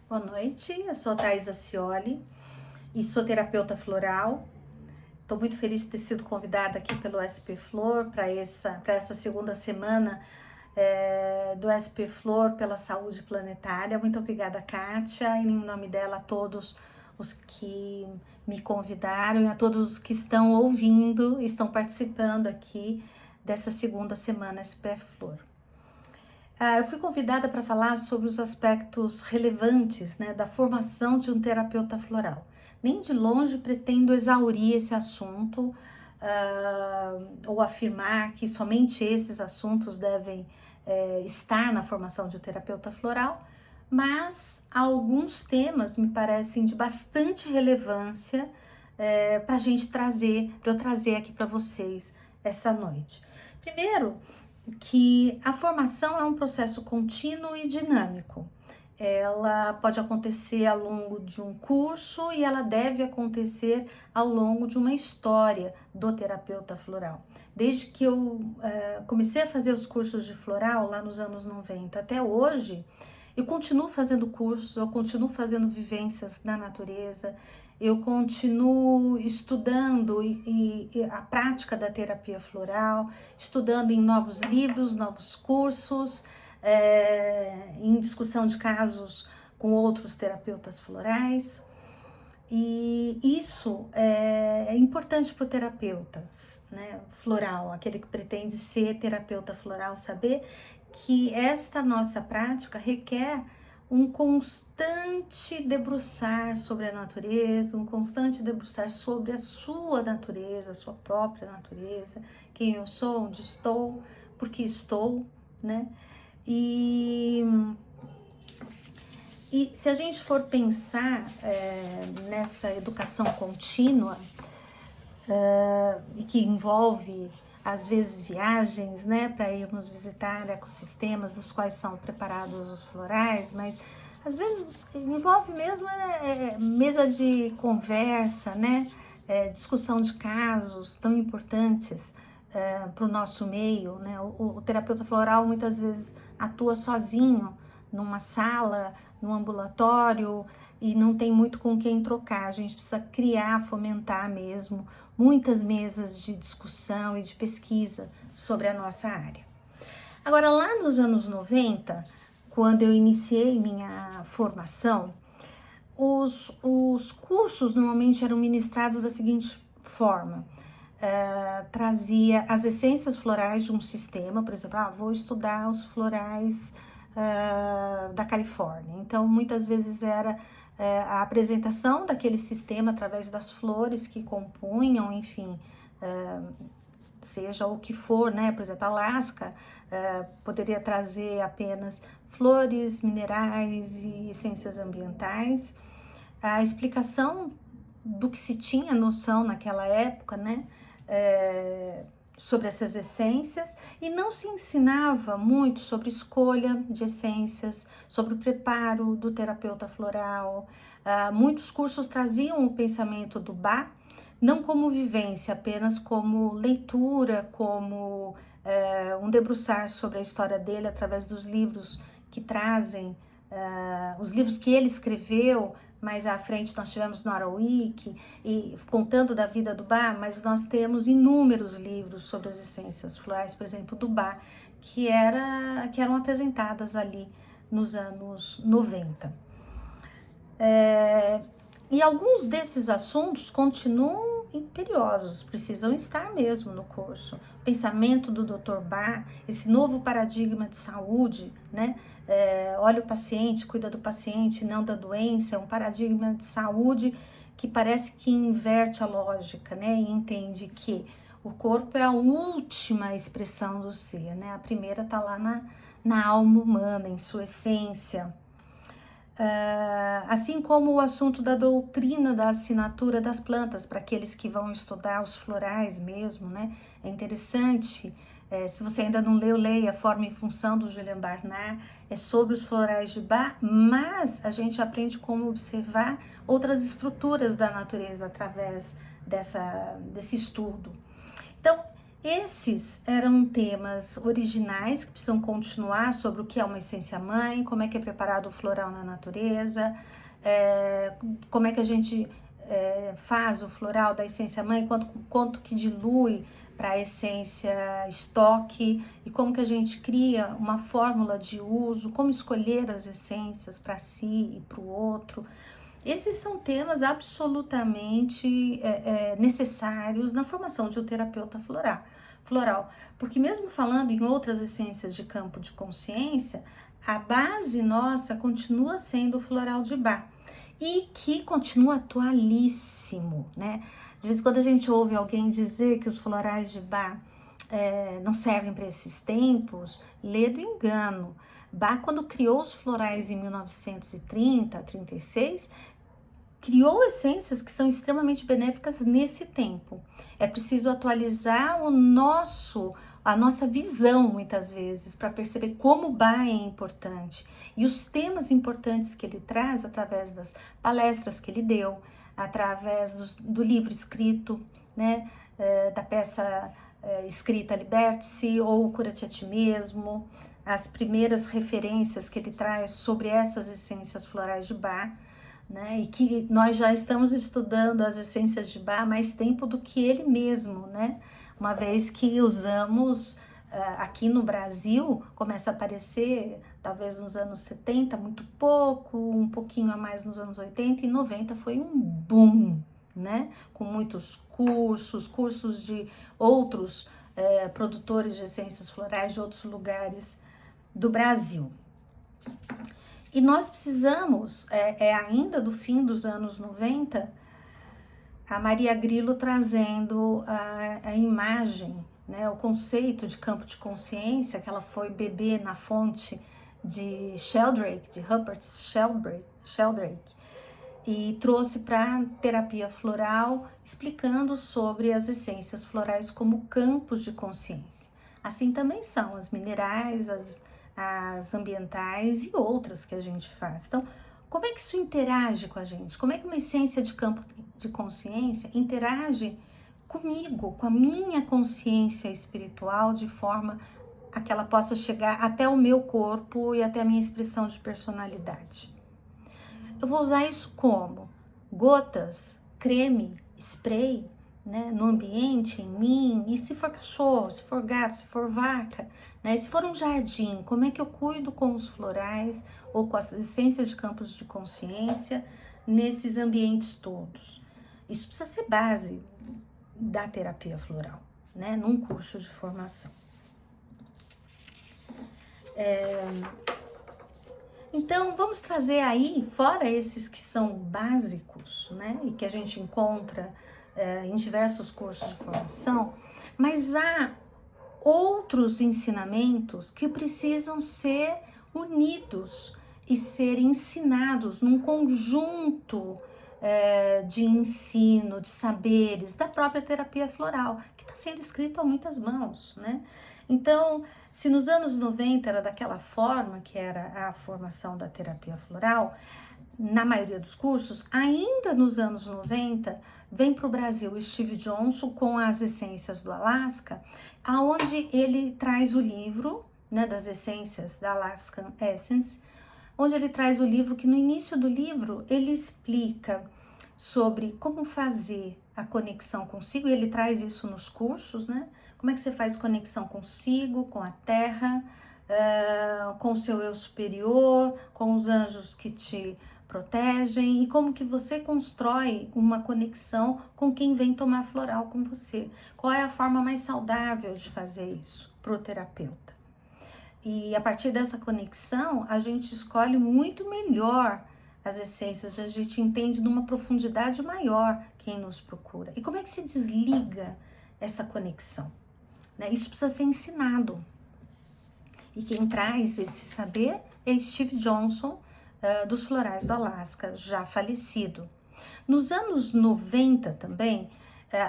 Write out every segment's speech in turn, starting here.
Boa noite, eu sou a Thais Acioli e sou terapeuta floral. Estou muito feliz de ter sido convidada aqui pelo SP Flor para essa segunda semana do SP Flor pela Saúde Planetária. Muito obrigada, Kátia, e em nome dela a todos os que me convidaram e a todos os que estão ouvindo e estão participando aqui dessa segunda semana SP Flor. Eu fui convidada para falar sobre os aspectos relevantes, né, da formação de um terapeuta floral. Nem de longe pretendo exaurir esse assunto ou afirmar que somente esses assuntos devem estar na formação de um terapeuta floral, mas alguns temas me parecem de bastante relevância para eu trazer aqui para vocês essa noite. Primeiro, que a formação é um processo contínuo e dinâmico. Ela pode acontecer ao longo de um curso e ela deve acontecer ao longo de uma história do terapeuta floral. Desde que eu comecei a fazer os cursos de floral lá nos anos 90 até hoje, eu continuo fazendo cursos, eu continuo fazendo vivências na natureza, eu continuo estudando e a prática da terapia floral, estudando em novos livros, novos cursos, em discussão de casos com outros terapeutas florais. E isso é importante para o terapeuta, né, floral, aquele que pretende ser terapeuta floral, saber que esta nossa prática requer um constante debruçar sobre a natureza, um constante debruçar sobre a sua natureza, a sua própria natureza, quem eu sou, onde estou, por que estou, né? E se a gente for pensar nessa educação contínua, e que envolve, às vezes, viagens, né, para irmos visitar ecossistemas dos quais são preparados os florais, mas às vezes envolve mesmo mesa de conversa, né, discussão de casos tão importantes para o nosso meio, né? O terapeuta floral muitas vezes atua sozinho numa sala, num ambulatório e não tem muito com quem trocar. A gente precisa criar, fomentar mesmo muitas mesas de discussão e de pesquisa sobre a nossa área. Agora, lá nos anos 90, quando eu iniciei minha formação, os cursos normalmente eram ministrados da seguinte forma: trazia as essências florais de um sistema, por exemplo, vou estudar os florais da Califórnia. Então, muitas vezes era a apresentação daquele sistema através das flores que compunham, enfim, seja o que for, né? Por exemplo, Alasca poderia trazer apenas flores, minerais e essências ambientais. A explicação do que se tinha noção naquela época, né? Sobre essas essências, e não se ensinava muito sobre escolha de essências, sobre o preparo do terapeuta floral. Muitos cursos traziam o pensamento do Bach, não como vivência, apenas como leitura, como um debruçar sobre a história dele através dos livros que trazem, os livros que ele escreveu. Mais à frente nós tivemos Nora Wicke, e contando da vida do Bach, mas nós temos inúmeros livros sobre as essências florais, por exemplo, do Bach, que eram apresentadas ali nos anos 90. E alguns desses assuntos continuam imperiosos, precisam estar mesmo no curso. O pensamento do Dr. Bach, esse novo paradigma de saúde, né? Olha o paciente, cuida do paciente, não da doença, é um paradigma de saúde que parece que inverte a lógica, né? E entende que o corpo é a última expressão do ser, né? A primeira está lá na alma humana, em sua essência. Assim como o assunto da doutrina da assinatura das plantas, para aqueles que vão estudar os florais mesmo, né? É interessante, se você ainda não leu, leia Forma e Função do Julian Barnard, é sobre os florais de Bach, mas a gente aprende como observar outras estruturas da natureza através desse estudo. Então, Esses eram temas originais que precisam continuar sobre o que é uma essência mãe, como é que é preparado o floral na natureza, como é que a gente faz o floral da essência mãe, quanto que dilui para a essência estoque e como que a gente cria uma fórmula de uso, como escolher as essências para si e para o outro. Esses são temas absolutamente necessários na formação de um terapeuta floral, porque mesmo falando em outras essências de campo de consciência, a base nossa continua sendo o floral de Bach e que continua atualíssimo, né? De vez em quando a gente ouve alguém dizer que os florais de Bach não servem para esses tempos, lê do engano. Bach, quando criou os florais em 1930, 36, criou essências que são extremamente benéficas nesse tempo. É preciso atualizar a nossa visão, muitas vezes, para perceber como o Bach é importante e os temas importantes que ele traz através das palestras que ele deu, através do livro escrito, né, da peça escrita Liberte-se ou Cura-te a ti mesmo, as primeiras referências que ele traz sobre essas essências florais de Bach, né? E que nós já estamos estudando as essências de Bach há mais tempo do que ele mesmo, né? Uma vez que usamos aqui no Brasil, começa a aparecer talvez nos anos 70, muito pouco, um pouquinho a mais nos anos 80, e 90 foi um boom, né? Com muitos cursos de outros produtores de essências florais de outros lugares do Brasil. E nós precisamos, ainda do fim dos anos 90, a Maria Grillo trazendo a imagem, né, o conceito de campo de consciência, que ela foi beber na fonte de Sheldrake, de Rupert Sheldrake, e trouxe para a terapia floral, explicando sobre as essências florais como campos de consciência. Assim também são as minerais, as ambientais e outras que a gente faz. Então, como é que isso interage com a gente? Como é que uma essência de campo de consciência interage comigo, com a minha consciência espiritual, de forma a que ela possa chegar até o meu corpo e até a minha expressão de personalidade? Eu vou usar isso como gotas, creme, spray, né, no ambiente, em mim, e se for cachorro, se for gato, se for vaca, né, se for um jardim, como é que eu cuido com os florais ou com as essências de campos de consciência nesses ambientes todos? Isso precisa ser base da terapia floral, né, num curso de formação. Então, vamos trazer aí, fora esses que são básicos, né, e que a gente encontra em diversos cursos de formação, mas há outros ensinamentos que precisam ser unidos e ser ensinados num conjunto de ensino, de saberes da própria terapia floral, que está sendo escrito a muitas mãos, né? Então, se nos anos 90 era daquela forma que era a formação da terapia floral, na maioria dos cursos, ainda nos anos 90, vem para o Brasil o Steve Johnson com as essências do Alasca, aonde ele traz o livro, né, das essências da Alaskan Essence, onde ele traz o livro que no início do livro ele explica sobre como fazer a conexão consigo, e ele traz isso nos cursos, né? Como é que você faz conexão consigo, com a terra, com o seu eu superior, com os anjos que te protegem, e como que você constrói uma conexão com quem vem tomar floral com você. Qual é a forma mais saudável de fazer isso para o terapeuta? E a partir dessa conexão, a gente escolhe muito melhor as essências, a gente entende numa profundidade maior quem nos procura. E como é que se desliga essa conexão? Né? Isso precisa ser ensinado. E quem traz esse saber é Steve Johnson, dos Florais do Alasca, já falecido. Nos anos 90 também,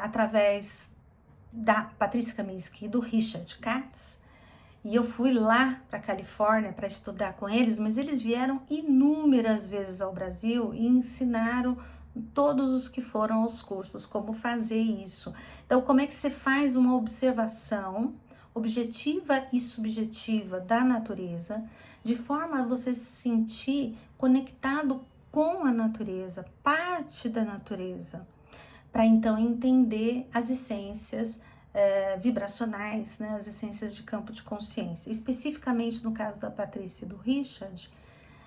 através da Patrícia Kaminsky e do Richard Katz, e eu fui lá para a Califórnia para estudar com eles, mas eles vieram inúmeras vezes ao Brasil e ensinaram todos os que foram aos cursos, como fazer isso. Então, como é que você faz uma observação objetiva e subjetiva da natureza, de forma a você se sentir conectado com a natureza, parte da natureza, para então entender as essências vibracionais, né, as essências de campo de consciência. Especificamente no caso da Patrícia e do Richard,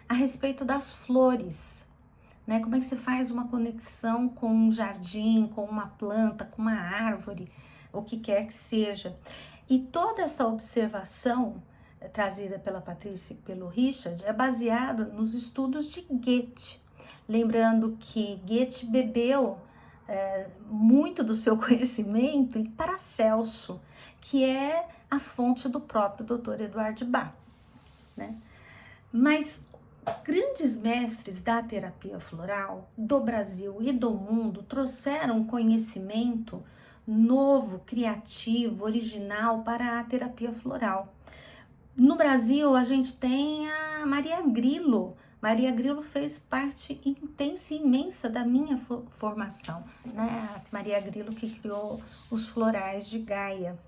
a respeito das flores, né? Como é que você faz uma conexão com um jardim, com uma planta, com uma árvore, o que quer que seja. E toda essa observação trazida pela Patrícia e pelo Richard é baseada nos estudos de Goethe. Lembrando que Goethe bebeu muito do seu conhecimento em Paracelso, que é a fonte do próprio Dr. Eduard Bach, né? Mas grandes mestres da terapia floral do Brasil e do mundo trouxeram conhecimento novo, criativo, original para a terapia floral. No Brasil, a gente tem a Maria Grilo. Maria Grilo fez parte intensa e imensa da minha formação, né? A Maria Grilo que criou os florais de Gaia.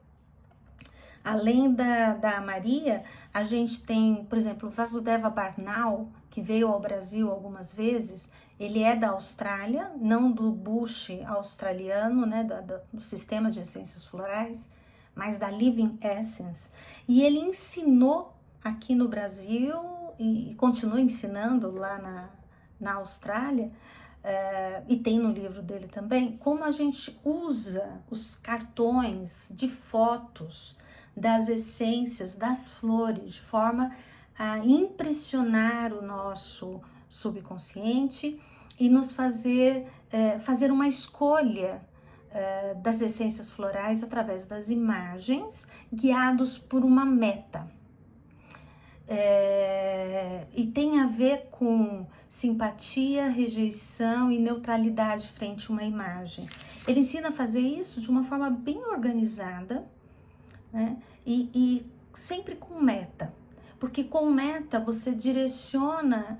Além da Maria, a gente tem, por exemplo, o Vasudeva Barnal, que veio ao Brasil algumas vezes. Ele é da Austrália, não do bush australiano, né, do sistema de essências florais, mas da Living Essence. E ele ensinou aqui no Brasil e continua ensinando lá na Austrália, e tem no livro dele também, como a gente usa os cartões de fotos das essências das flores de forma a impressionar o nosso subconsciente e nos fazer uma escolha das essências florais através das imagens, guiados por uma meta. E tem a ver com simpatia, rejeição e neutralidade frente a uma imagem. Ele ensina a fazer isso de uma forma bem organizada, né? E sempre com meta, porque com meta você direciona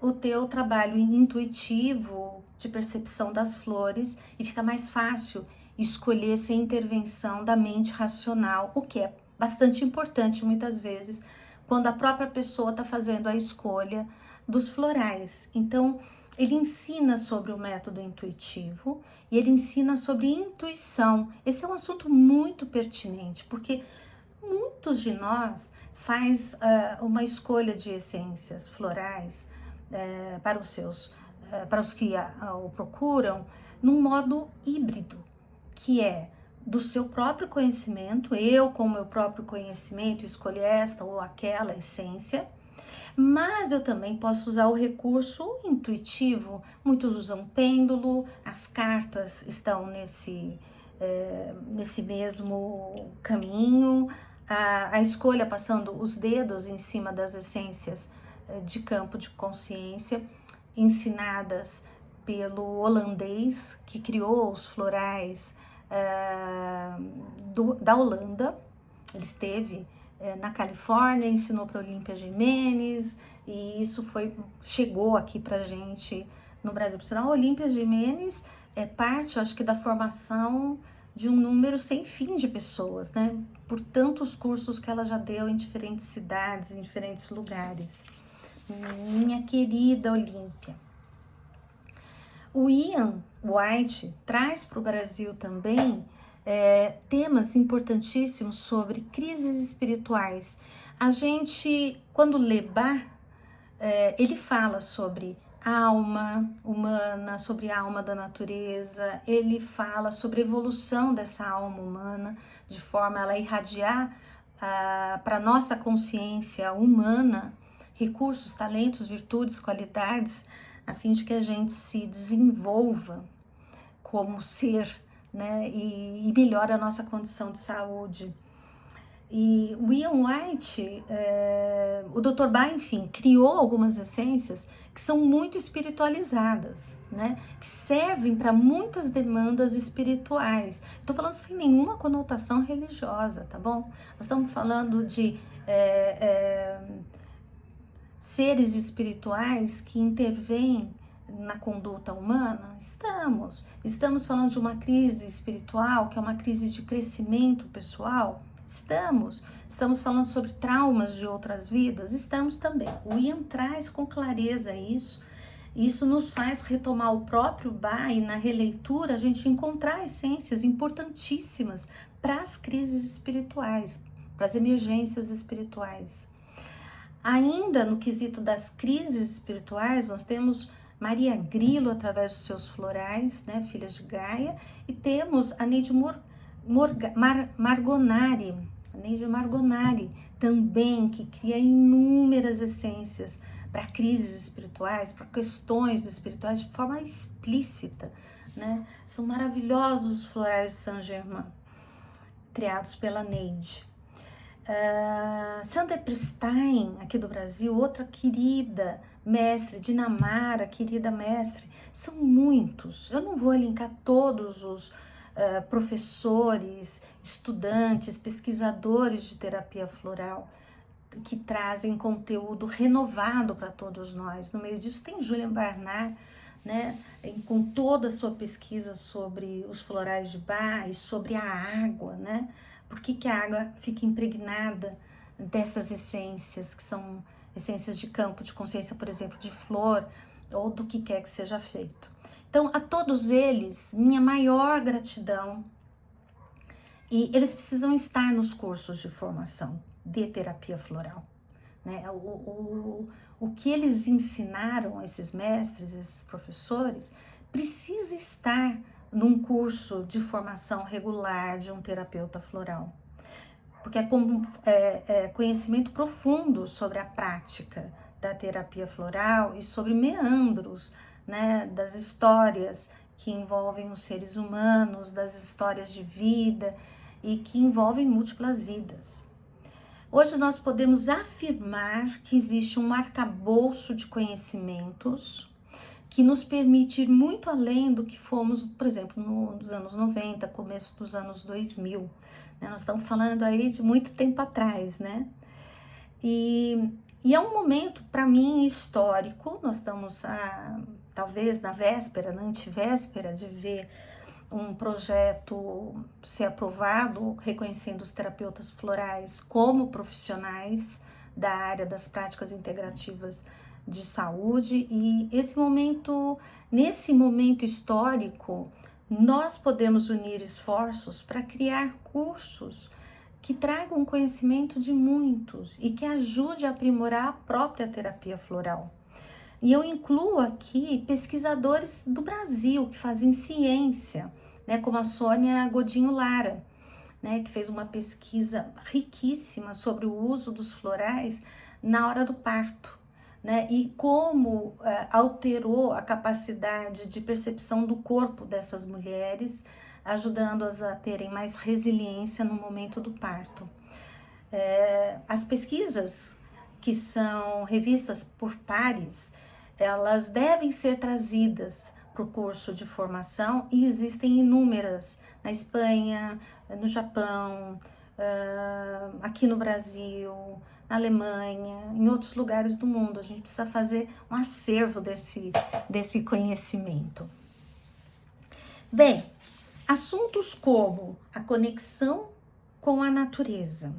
o teu trabalho intuitivo de percepção das flores e fica mais fácil escolher sem intervenção da mente racional, o que é bastante importante muitas vezes quando a própria pessoa está fazendo a escolha dos florais. Então, ele ensina sobre o método intuitivo e ele ensina sobre intuição. Esse é um assunto muito pertinente, porque muitos de nós faz uma escolha de essências florais para os que o procuram, num modo híbrido, que é do seu próprio conhecimento, eu com o meu próprio conhecimento escolher esta ou aquela essência, mas eu também posso usar o recurso intuitivo. Muitos usam pêndulo, as cartas estão nesse mesmo caminho, a escolha passando os dedos em cima das essências de campo de consciência, ensinadas pelo holandês que criou os florais da Holanda. Ele esteve na Califórnia, ensinou para Olímpia Gimenez, e isso chegou aqui pra gente no Brasil. Por sinal, a Olímpia Gimenez é parte, eu acho que, da formação de um número sem fim de pessoas, né? Por tantos cursos que ela já deu em diferentes cidades, em diferentes lugares. Minha querida Olímpia. O Ian White traz para o Brasil também temas importantíssimos sobre crises espirituais. A gente, quando lê Bach, ele fala sobre a alma humana, sobre a alma da natureza, ele fala sobre a evolução dessa alma humana, de forma a ela irradiar para a nossa consciência humana recursos, talentos, virtudes, qualidades, a fim de que a gente se desenvolva como ser, né, e melhore a nossa condição de saúde. E o Ian White, o Dr. Bach, enfim, criou algumas essências que são muito espiritualizadas, né? Que servem para muitas demandas espirituais. Estou falando sem nenhuma conotação religiosa, tá bom? Nós estamos falando de seres espirituais que intervêm na conduta humana? Estamos falando de uma crise espiritual, que é uma crise de crescimento pessoal? Estamos falando sobre traumas de outras vidas? Estamos também. O Ian traz com clareza isso. Isso nos faz retomar o próprio Ba, e na releitura a gente encontrar essências importantíssimas para as crises espirituais, para as emergências espirituais. Ainda no quesito das crises espirituais, nós temos Maria Grilo através dos seus florais, né, filhas de Gaia, e temos a Neide Margonari, também, que cria inúmeras essências para crises espirituais, para questões espirituais de forma explícita, né? São maravilhosos os florais de Saint-Germain, criados pela Neide. Sandra Prestein, aqui do Brasil, outra querida mestre, Dinamara, querida mestre, são muitos. Eu não vou elencar todos os professores, estudantes, pesquisadores de terapia floral que trazem conteúdo renovado para todos nós. No meio disso tem Julian Barnard, né, com toda a sua pesquisa sobre os florais de Ba e sobre a água, né? Por que a água fica impregnada dessas essências, que são essências de campo de consciência, por exemplo, de flor, ou do que quer que seja feito. Então, a todos eles, minha maior gratidão. E eles precisam estar nos cursos de formação de terapia floral, né? O que eles ensinaram, esses mestres, esses professores, precisa estar num curso de formação regular de um terapeuta floral, porque é conhecimento profundo sobre a prática da terapia floral e sobre meandros, né, das histórias que envolvem os seres humanos, das histórias de vida e que envolvem múltiplas vidas. Hoje nós podemos afirmar que existe um arcabouço de conhecimentos que nos permite ir muito além do que fomos, por exemplo, nos anos 90, começo dos anos 2000. Né? Nós estamos falando aí de muito tempo atrás, né? E é um momento, para mim, histórico. Nós estamos, talvez, na véspera, na antevéspera de ver um projeto ser aprovado, reconhecendo os terapeutas florais como profissionais da área das práticas integrativas de saúde. E nesse momento histórico, nós podemos unir esforços para criar cursos que tragam conhecimento de muitos e que ajude a aprimorar a própria terapia floral. E eu incluo aqui pesquisadores do Brasil que fazem ciência, né, como a Sônia Godinho Lara, né, que fez uma pesquisa riquíssima sobre o uso dos florais na hora do parto, né, e como alterou a capacidade de percepção do corpo dessas mulheres, ajudando-as a terem mais resiliência no momento do parto. As pesquisas que são revistas por pares, elas devem ser trazidas para o curso de formação, e existem inúmeras na Espanha, no Japão, aqui no Brasil, na Alemanha, em outros lugares do mundo. A gente precisa fazer um acervo desse conhecimento. Bem, assuntos como a conexão com a natureza,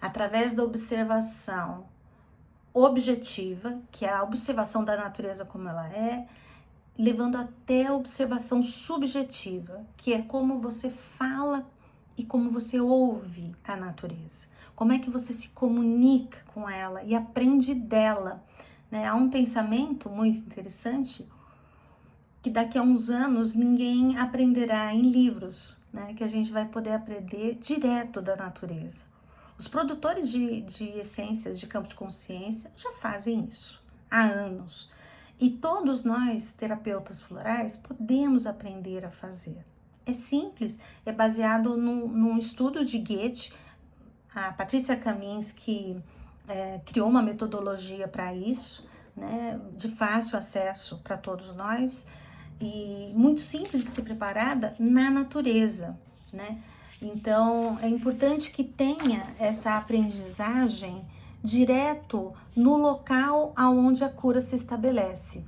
através da observação objetiva, que é a observação da natureza como ela é, levando até a observação subjetiva, que é como você fala e como você ouve a natureza. Como é que você se comunica com ela e aprende dela, né? Há um pensamento muito interessante que daqui a uns anos ninguém aprenderá em livros, né? Que a gente vai poder aprender direto da natureza. Os produtores de essências de campo de consciência já fazem isso há anos. E todos nós, terapeutas florais, podemos aprender a fazer. É simples, é baseado num estudo de Goethe. A Patrícia Kaminski criou uma metodologia para isso, né, de fácil acesso para todos nós e muito simples de ser preparada na natureza, né? Então, é importante que tenha essa aprendizagem direto no local aonde a cura se estabelece,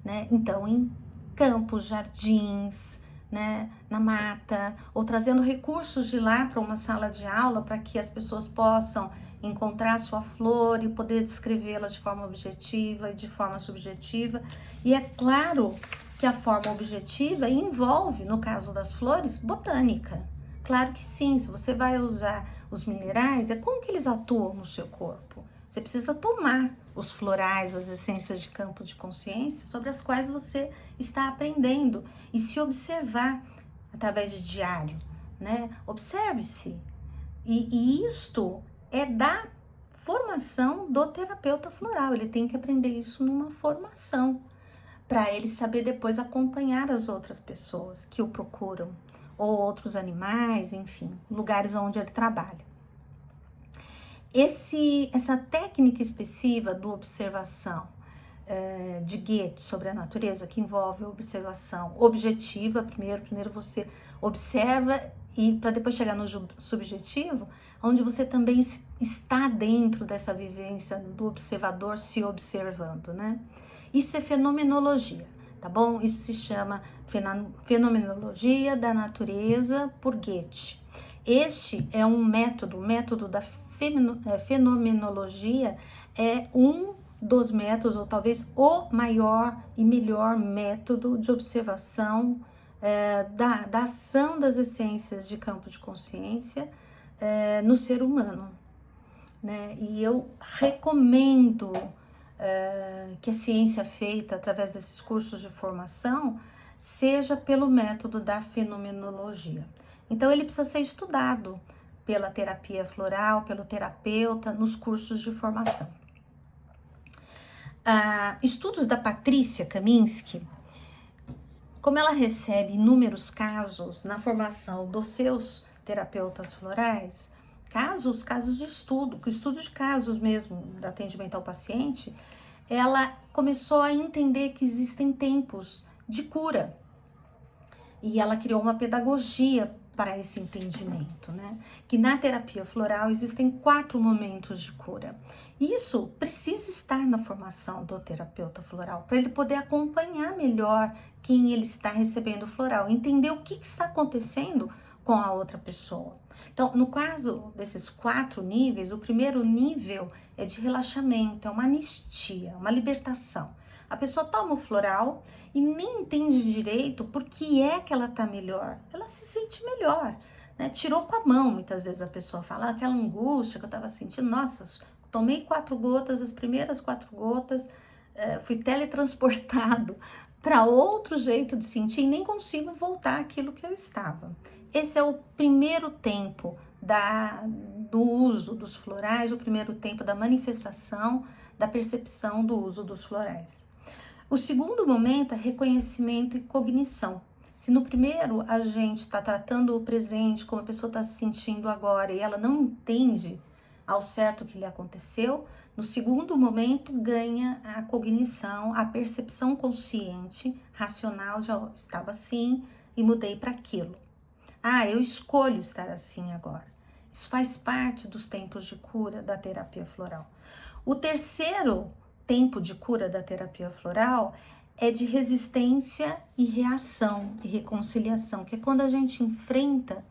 né? Então, em campos, jardins, né, na mata, ou trazendo recursos de lá para uma sala de aula para que as pessoas possam encontrar a sua flor e poder descrevê-la de forma objetiva e de forma subjetiva. E é claro que a forma objetiva envolve, no caso das flores, botânica. Claro que sim, se você vai usar os minerais, é como que eles atuam no seu corpo. Você precisa tomar os florais, as essências de campo de consciência sobre as quais você está aprendendo e se observar através de diário, né? Observe-se. E isto é da formação do terapeuta floral. Ele tem que aprender isso numa formação, para ele saber depois acompanhar as outras pessoas que o procuram, ou outros animais, enfim, lugares onde ele trabalha. Essa técnica expressiva do observação de Goethe sobre a natureza, que envolve a observação objetiva, primeiro você observa e para depois chegar no subjetivo, onde você também está dentro dessa vivência do observador se observando, né? Isso é fenomenologia, tá bom? Isso se chama fenomenologia da natureza por Goethe. Este é um método, o método da fenomenologia é um dos métodos, ou talvez o maior e melhor método de observação da ação das essências de campo de consciência no ser humano, né? E eu recomendo que a ciência feita através desses cursos de formação seja pelo método da fenomenologia. Então ele precisa ser estudado pela terapia floral, pelo terapeuta, nos cursos de formação. Estudos da Patrícia Kaminski, como ela recebe inúmeros casos na formação dos seus terapeutas florais, casos de estudo de casos mesmo, do atendimento ao paciente, ela começou a entender que existem tempos de cura. E ela criou uma pedagogia para esse entendimento, né? Que na terapia floral existem 4 momentos de cura. Isso precisa estar na formação do terapeuta floral, para ele poder acompanhar melhor quem ele está recebendo floral, entender o que está acontecendo com a outra pessoa. Então, no caso desses 4 níveis, o primeiro nível é de relaxamento, é uma anistia, uma libertação. A pessoa toma o floral e nem entende direito por que é que ela tá melhor. Ela se sente melhor, né? Tirou com a mão, muitas vezes a pessoa fala, aquela angústia que eu tava sentindo, nossa, tomei 4 gotas, as primeiras 4 gotas, fui teletransportado para outro jeito de sentir e nem consigo voltar àquilo que eu estava. Esse é o primeiro tempo do uso dos florais, o primeiro tempo da manifestação, da percepção do uso dos florais. O segundo momento é reconhecimento e cognição. Se no primeiro a gente está tratando o presente como a pessoa está se sentindo agora e ela não entende ao certo o que lhe aconteceu, no segundo momento ganha a cognição, a percepção consciente, racional de estava assim e mudei para aquilo. Eu escolho estar assim agora. Isso faz parte dos tempos de cura da terapia floral. O terceiro tempo de cura da terapia floral é de resistência e reação e reconciliação, que é quando a gente enfrenta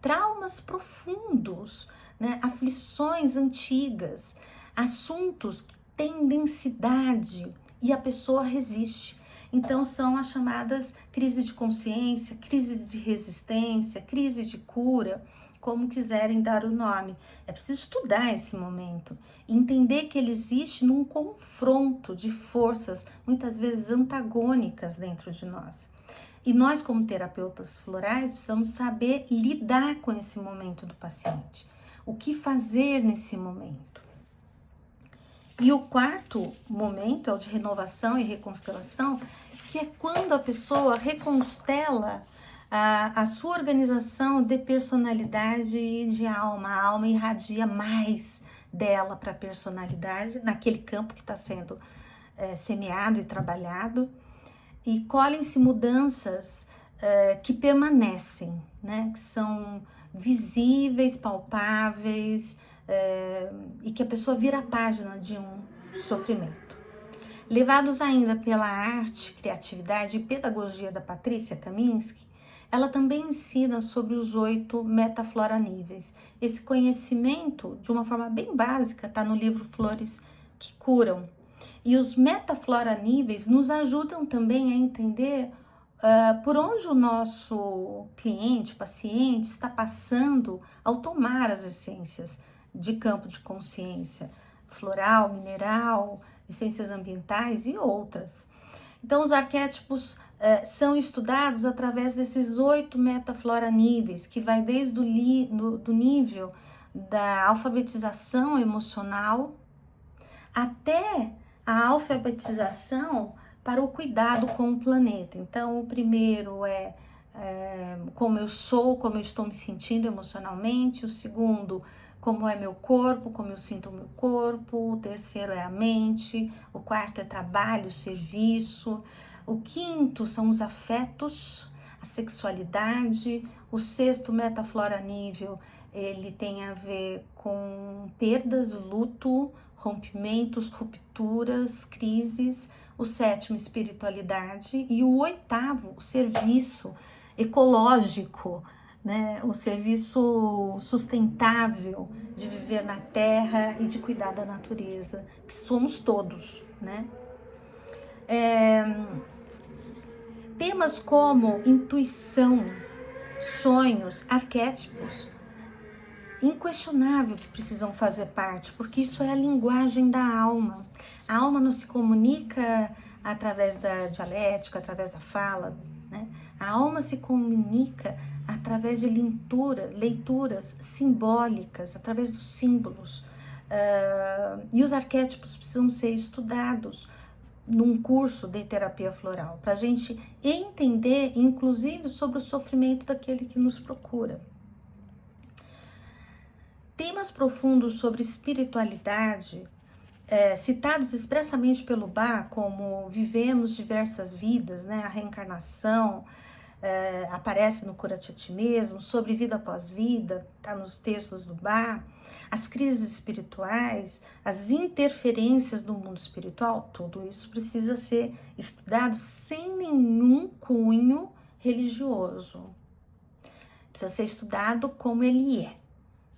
traumas profundos, né? Aflições antigas, assuntos que têm densidade e a pessoa resiste. Então são as chamadas crises de consciência, crises de resistência, crise de cura, como quiserem dar o nome. É preciso estudar esse momento, entender que ele existe num confronto de forças, muitas vezes antagônicas dentro de nós. E nós, como terapeutas florais, precisamos saber lidar com esse momento do paciente. O que fazer nesse momento? E o quarto momento é o de renovação e reconstelação, que é quando a pessoa reconstela a sua organização de personalidade e de alma. A alma irradia mais dela para a personalidade, naquele campo que está sendo semeado e trabalhado, e colhem-se mudanças que permanecem, né? Que são visíveis, palpáveis, e que a pessoa vira a página de um sofrimento. Levados ainda pela arte, criatividade e pedagogia da Patrícia Kaminski, ela também ensina sobre os 8 metafloraníveis. Esse conhecimento, de uma forma bem básica, está no livro Flores que Curam. E os metafloraníveis nos ajudam também a entender por onde o nosso cliente, paciente, está passando ao tomar as essências de campo de consciência, floral, mineral, essências ambientais e outras. Então, os arquétipos são estudados através desses 8 metafloraníveis, que vai desde do nível da alfabetização emocional até a alfabetização para o cuidado com o planeta. Então, o primeiro é como eu sou, como eu estou me sentindo emocionalmente. O segundo, como é meu corpo, como eu sinto o meu corpo. O terceiro é a mente. O quarto é trabalho, serviço. O quinto são os afetos, a sexualidade. O sexto, metafloranível, ele tem a ver com perdas, luto, rompimentos, rupturas, crises. O sétimo, espiritualidade. E o oitavo, o serviço ecológico, né? O serviço sustentável de viver na terra e de cuidar da natureza, que somos todos, né? Temas como intuição, sonhos, arquétipos, inquestionável que precisam fazer parte, porque isso é a linguagem da alma. A alma não se comunica através da dialética, através da fala, né? A alma se comunica através de leituras simbólicas, através dos símbolos. E os arquétipos precisam ser estudados num curso de terapia floral, para a gente entender, inclusive, sobre o sofrimento daquele que nos procura. Temas profundos sobre espiritualidade, citados expressamente pelo Bach, como vivemos diversas vidas, né? A reencarnação, aparece no Cura-te a Ti Mesmo, sobre vida após vida, está nos textos do Bach, as crises espirituais, as interferências do mundo espiritual, tudo isso precisa ser estudado sem nenhum cunho religioso. Precisa ser estudado como ele é,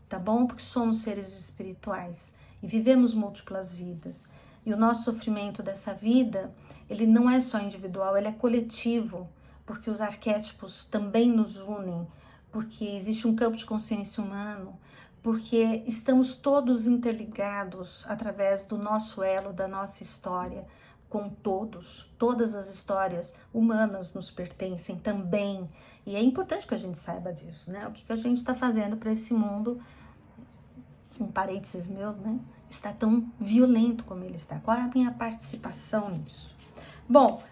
tá bom? Porque somos seres espirituais e vivemos múltiplas vidas. E o nosso sofrimento dessa vida, ele não é só individual, ele é coletivo, porque os arquétipos também nos unem, porque existe um campo de consciência humano, porque estamos todos interligados através do nosso elo, da nossa história, com todos. Todas as histórias humanas nos pertencem também. E é importante que a gente saiba disso, né? O que a gente está fazendo para esse mundo, um parênteses meu, né? Está tão violento como ele está. Qual é a minha participação nisso? Bom,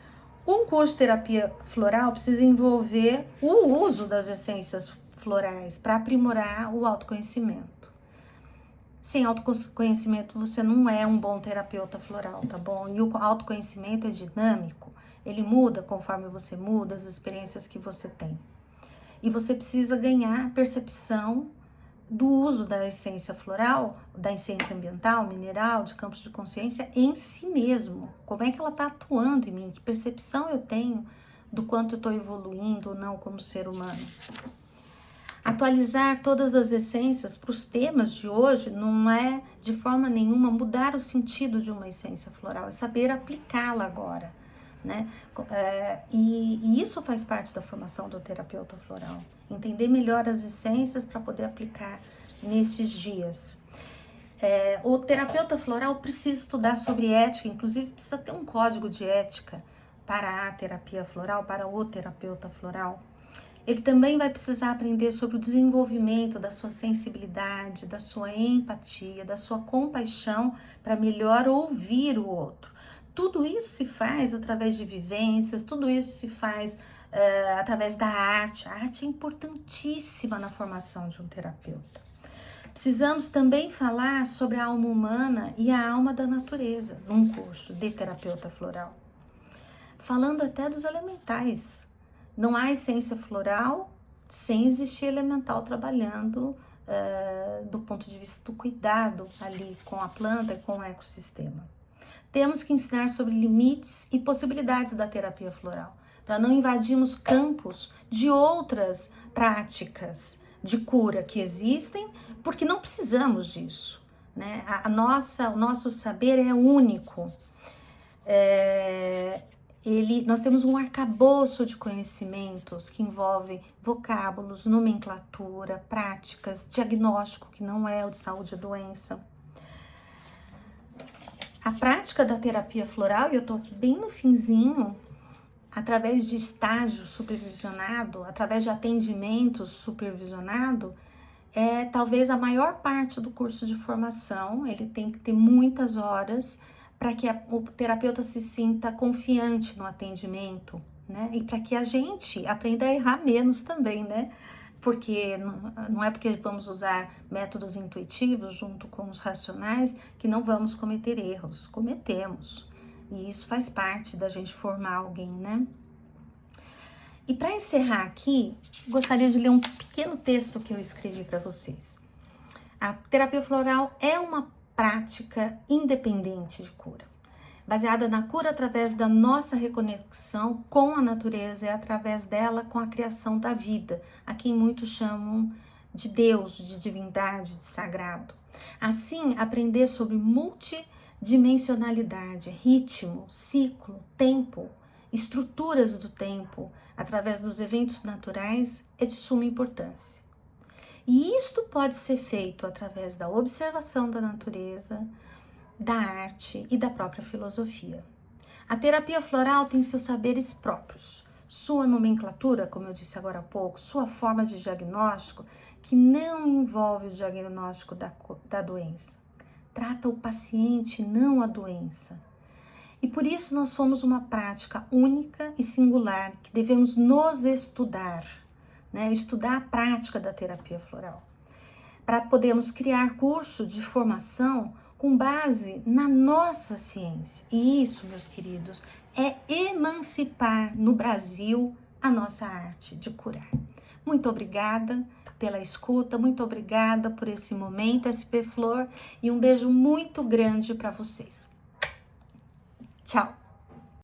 um curso de terapia floral precisa envolver o uso das essências florais para aprimorar o autoconhecimento. Sem autoconhecimento, você não é um bom terapeuta floral, tá bom? E o autoconhecimento é dinâmico, ele muda conforme você muda, as experiências que você tem. E você precisa ganhar percepção do uso da essência floral, da essência ambiental, mineral, de campos de consciência em si mesmo. Como é que ela está atuando em mim? Que percepção eu tenho do quanto eu estou evoluindo ou não como ser humano? Atualizar todas as essências para os temas de hoje não é de forma nenhuma mudar o sentido de uma essência floral, é saber aplicá-la agora, né? E isso faz parte da formação do terapeuta floral. Entender melhor as essências para poder aplicar nesses dias. O terapeuta floral precisa estudar sobre ética, inclusive precisa ter um código de ética para a terapia floral, para o terapeuta floral. Ele também vai precisar aprender sobre o desenvolvimento da sua sensibilidade, da sua empatia, da sua compaixão para melhor ouvir o outro. Tudo isso se faz através de vivências, tudo isso se faz através da arte. A arte é importantíssima na formação de um terapeuta. Precisamos também falar sobre a alma humana e a alma da natureza num curso de terapeuta floral. Falando até dos elementais. Não há essência floral sem existir elemental trabalhando do ponto de vista do cuidado ali com a planta e com o ecossistema. temos que ensinar sobre limites e possibilidades da terapia floral, para não invadirmos campos de outras práticas de cura que existem, porque não precisamos disso, né? O nosso saber é único. Nós temos um arcabouço de conhecimentos que envolve vocábulos, nomenclatura, práticas, diagnóstico, que não é o de saúde e doença. A prática da terapia floral, e eu tô aqui bem no finzinho, através de estágio supervisionado, através de atendimento supervisionado, é talvez a maior parte do curso de formação. Ele tem que ter muitas horas para que o terapeuta se sinta confiante no atendimento, né? E para que a gente aprenda a errar menos também, né? Porque não é porque vamos usar métodos intuitivos junto com os racionais que não vamos cometer erros. Cometemos. E isso faz parte da gente formar alguém, né? E para encerrar aqui, gostaria de ler um pequeno texto que eu escrevi para vocês. A terapia floral é uma prática independente de cura, baseada na cura através da nossa reconexão com a natureza e através dela com a criação da vida, a quem muitos chamam de Deus, de divindade, de sagrado. Assim, aprender sobre multidimensionalidade, ritmo, ciclo, tempo, estruturas do tempo, através dos eventos naturais, é de suma importância. E isto pode ser feito através da observação da natureza, da arte e da própria filosofia. A terapia floral tem seus saberes próprios, sua nomenclatura, como eu disse agora há pouco, sua forma de diagnóstico, que não envolve o diagnóstico da doença. Trata o paciente, não a doença. E por isso nós somos uma prática única e singular que devemos nos estudar, né? Estudar a prática da terapia floral, para podermos criar curso de formação com base na nossa ciência. E isso, meus queridos, é emancipar no Brasil a nossa arte de curar. Muito obrigada pela escuta, muito obrigada por esse momento, SP Flor, e um beijo muito grande para vocês. Tchau!